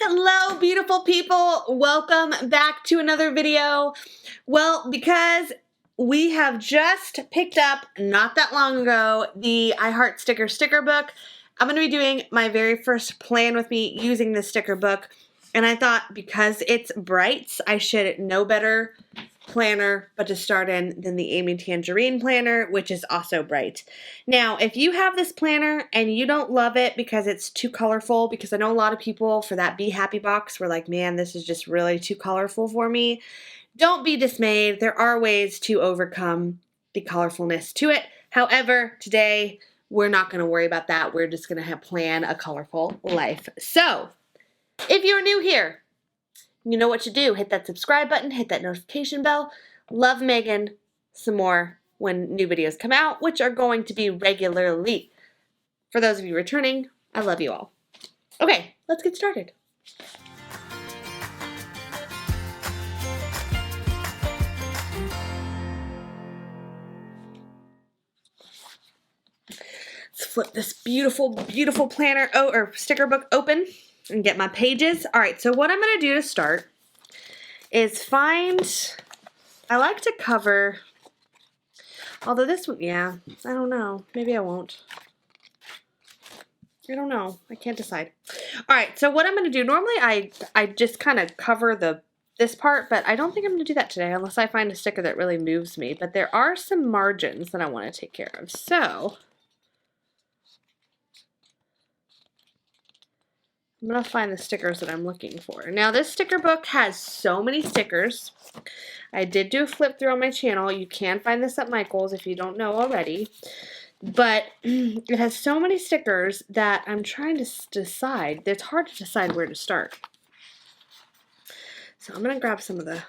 Hello, beautiful people. Welcome back to another video. Well, because we have just picked up, not that long ago, the I Heart sticker book, I'm going to be doing my very first plan with me using this sticker book. And I thought because it's bright, I should know better planner but to start in than the Amy Tangerine planner, which is also bright. Now, if you have this planner and you don't love it because it's too colorful, because I know a lot of people for that Be Happy box were like, man, this is just really too colorful for me. Don't be dismayed. There are ways to overcome the colorfulness to it. However, today we're not going to worry about that. We're just going to plan a colorful life. So, if you're new here, you know what to do. Hit that subscribe button, hit that notification bell. Love Megan some more when new videos come out, which are going to be regularly. For those of you returning, I love you all. Okay, let's get started. Let's flip this beautiful, beautiful planner or sticker book open and get my pages. All right, so what I'm going to do to start is I like to cover, although this one, yeah, I don't know. Maybe I won't. I don't know. I can't decide. All right, so what I'm going to do, normally I just kind of cover this part, but I don't think I'm going to do that today unless I find a sticker that really moves me. But there are some margins that I want to take care of. So I'm going to find the stickers that I'm looking for. Now, this sticker book has so many stickers. I did do a flip through on my channel. You can find this at Michael's if you don't know already. But it has so many stickers that I'm trying to decide. It's hard to decide where to start. So I'm going to grab some of the...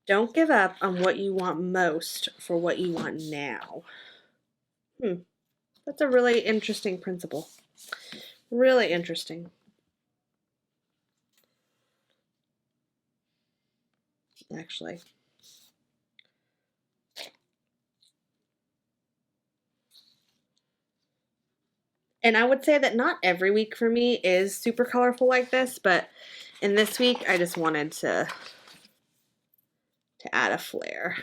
Don't give up on what you want most for what you want now. That's a really interesting principle. Really interesting. Actually. And I would say that not every week for me is super colorful like this, but in this week I just wanted to add a flair.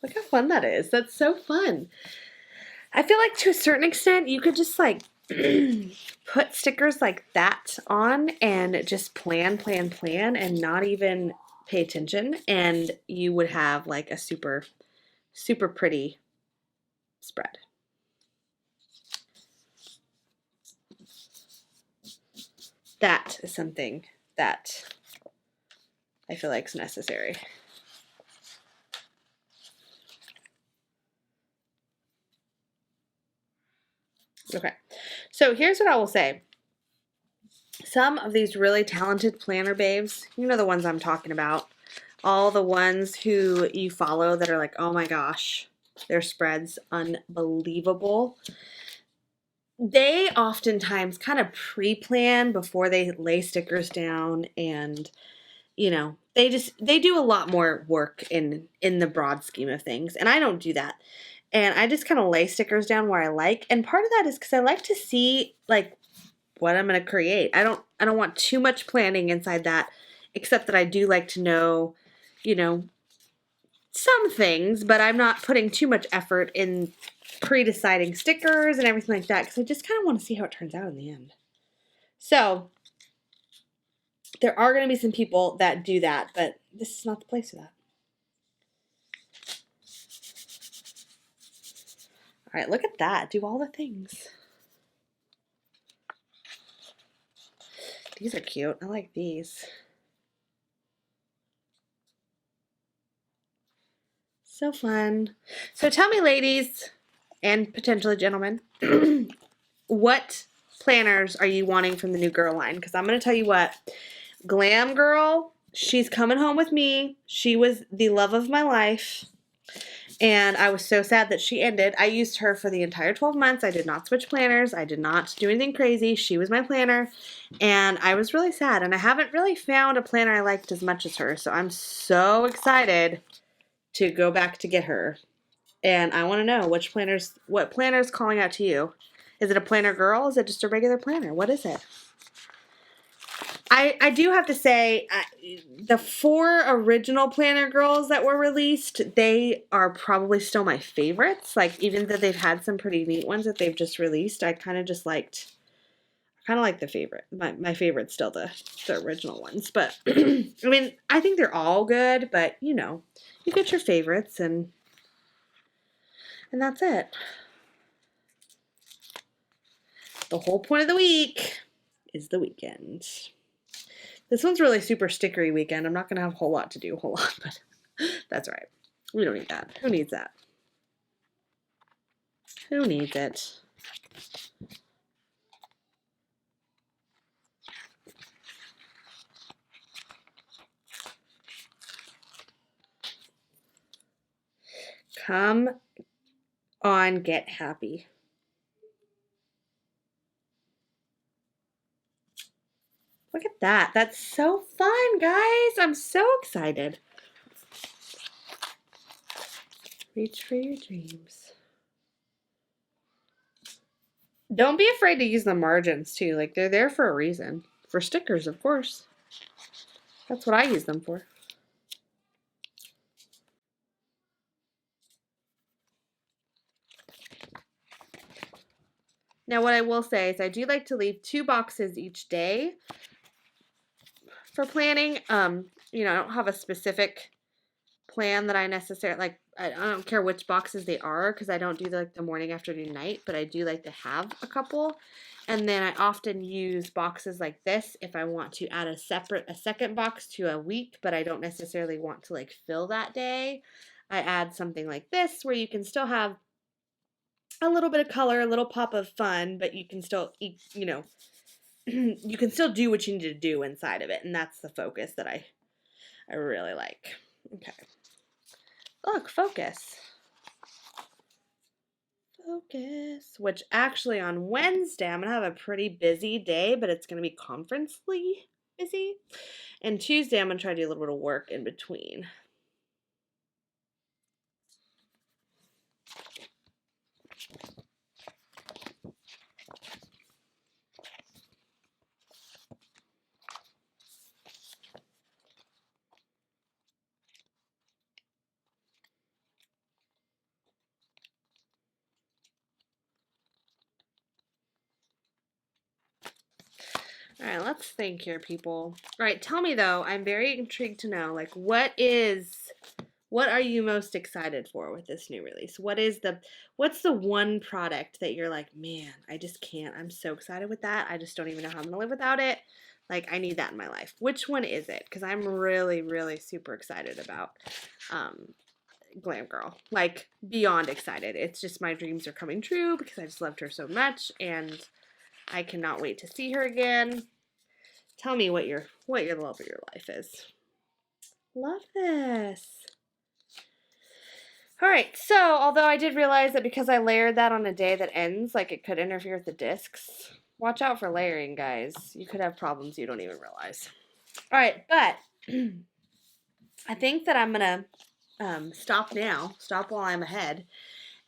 Look how fun that is. That's so fun. I feel like to a certain extent you could just like put stickers like that on and just plan and not even pay attention, and you would have like a super, super pretty spread. That is something that I feel like is necessary. Okay, so here's what I will say. Some of these really talented planner babes, you know the ones I'm talking about, all the ones who you follow that are like, oh my gosh, their spread's unbelievable. They oftentimes kind of pre-plan before they lay stickers down, and you know, they do a lot more work in the broad scheme of things, and I don't do that. And I just kind of lay stickers down where I like, and part of that is because I like to see like what I'm going to create. I don't want too much planning inside that, except that I do like to know, you know, some things, but I'm not putting too much effort in pre-deciding stickers and everything like that, because I just kind of want to see how it turns out in the end. So there are going to be some people that do that, but this is not the place for that. All right, look at that. Do all the things. These are cute. I like these. So fun. So tell me, ladies, and potentially gentlemen, what planners are you wanting from the new girl line? Because I'm going to tell you what. Glam Girl, she's coming home with me. She was the love of my life. And I was so sad that she ended. I used her for the entire 12 months. I did not switch planners. I did not do anything crazy. She was my planner. And I was really sad. And I haven't really found a planner I liked as much as her. So I'm so excited to go back to get her. And I want to know what planner's calling out to you. Is it a planner girl? Is it just a regular planner? What is it? I do have to say, the 4 original planner girls that were released, they are probably still my favorites. Like, even though they've had some pretty neat ones that they've just released, I kind of like the favorite. My favorite's still the original ones. But, I mean, I think they're all good, but, you know, you get your favorites, and that's it. The whole point of the week is the weekend. This one's really super stickery weekend. I'm not going to have a whole lot to do, but that's all right. We don't need that. Who needs that? Who needs it? Come on, get happy. Look at that. That's so fun, guys. I'm so excited. Reach for your dreams. Don't be afraid to use the margins, too. Like, they're there for a reason. For stickers, of course. That's what I use them for. Now, what I will say is I do like to leave 2 boxes each day for planning. You know, I don't have a specific plan that I necessarily like. I don't care which boxes they are because I don't do the morning, afternoon, night, but I do like to have a couple. And then I often use boxes like this if I want to add a second box to a week, but I don't necessarily want to like fill that day. I add something like this where you can still have a little bit of color, a little pop of fun, but you can still, you know, you can still do what you need to do inside of it. And that's the focus that I really like. Okay. Look, focus. Focus. Which actually on Wednesday, I'm going to have a pretty busy day, but it's going to be conference-ly busy. And Tuesday, I'm going to try to do a little bit of work in between. All right, let's think here, people. All right, tell me though, I'm very intrigued to know, like, what are you most excited for with this new release? What's the one product that you're like, man, I just can't. I'm so excited with that. I just don't even know how I'm gonna live without it. Like, I need that in my life. Which one is it? Because I'm really, really super excited about Glam Girl. Like, beyond excited. It's just my dreams are coming true because I just loved her so much, and I cannot wait to see her again. Tell me what your love of your life is. Love this. All right, so although I did realize that because I layered that on a day that ends, like it could interfere with the discs. Watch out for layering, guys. You could have problems you don't even realize. All right, but I think that I'm gonna stop now. Stop while I'm ahead.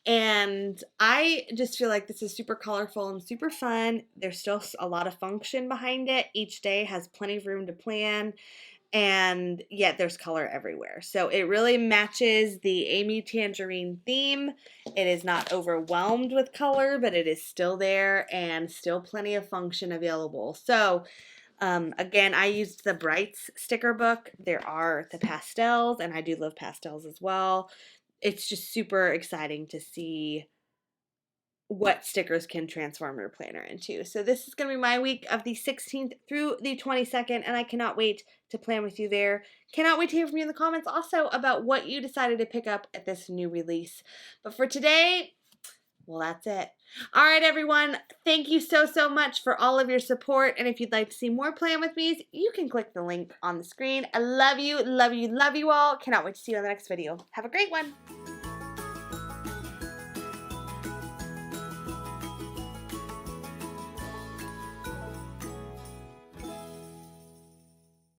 And I just feel like this is super colorful and super fun. There's still a lot of function behind it. Each day has plenty of room to plan, and yet there's color everywhere. So it really matches the Amy Tangerine theme. It is not overwhelmed with color, but it is still there and still plenty of function available. So again, I used the Brights sticker book. There are the pastels, and I do love pastels as well. It's just super exciting to see what stickers can transform your planner into. So this is going to be my week of the 16th through the 22nd, and I cannot wait to plan with you there. Cannot wait to hear from you in the comments also about what you decided to pick up at this new release. But for today, well, that's it. All right, everyone. Thank you so, so much for all of your support. And if you'd like to see more Plan With Me's, you can click the link on the screen. I love you, love you, love you all. Cannot wait to see you on the next video. Have a great one.